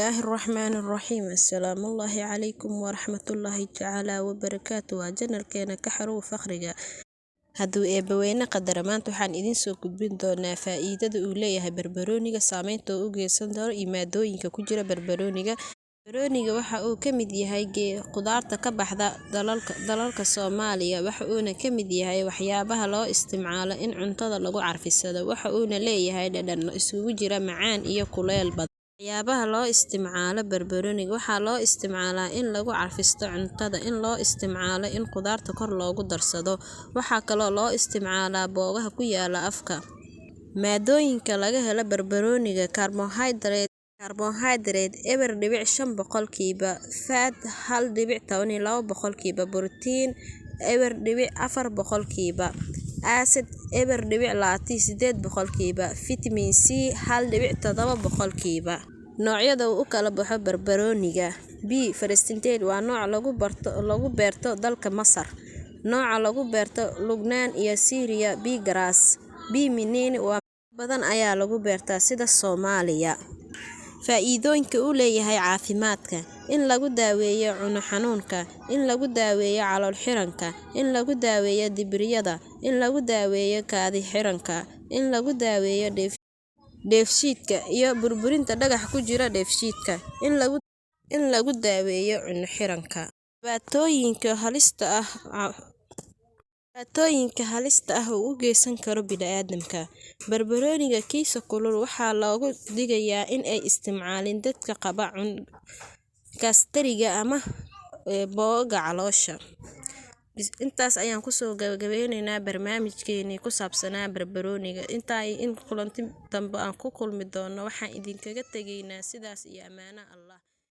الله الرحمن الرحيم. السلام الله عليكم ورحمة الله تعالى وبركاته. وجنر كان كحرو فخرجا هدو eebaweyne qadar maanta waxaan idin soo gudbin doonaa faa'iidada uu leeyahay barbarooniga, saameynta uu u geysan doono iyo maadooyinka ku jira barbarooniga. Barbarooniga waxa uu ka mid yahay khudaarta ka baxda dalalka Soomaaliya, waxa uuna ka mid yahay waxyaabaha loo isticmaalo in cuntada lagu carfisado. Waxa uuna leeyahay dhadhan isugu jira macaan iyo kuleyl badan. waxyaabaha loo isticmaalo barbarooniga waxaa loo isticmaalaa in lagu carfisto cuntada, in loo isticmaalo in khudaarta kor loogu darsado. Waxaa kaloo loo isticmaalaa boogaha ku yaala afka. Maadooyinka laga helo barbarooniga: karbohaydrayt eber dhibic 5%, fat 1.12%, borotiin eber dhibic 4%, acid eber dhibic 28%, vitamin C 1.7%. Noocyada uu u kala baxo barbarooniga: B. Ferskenite waa nooc lagu beerto dalka Masar, nooca lagu beerto Lubnaan iyo Syria. B. Grass B. Minini waa badan ayaa lagu beertaa sida Soomaaliya. Faa'iidooyinka uu leeyahay caafimaadka: in lagu daaweeyo cuno xanuunka, in lagu daaweeyo calool xiranka, in lagu daaweeyo dibriyada, in lagu daaweeyo kaadi xiranka, in lagu daaweeyo dheefshiidka iyo burburinta dhagax ku jira dheefshiidka, in lagu daaweeyo cuno xiranka. Dhibaatooyinka halista ah uu u geysan karo bini'aadamka: barbarooniga kiisa kulul waxaa looga digayaa in ay isticmaalaan dadka qaba gaastariga ama boogaga caloosha. Intaas ayaan kusoo gabagabeynaynaa barnaamijkeennii ku saabsanaa barbarooniga. In kulanti dambe aan ku kulmi doono, waxaan idinkaga tegaynaa sidaas iyo ammaano Allah.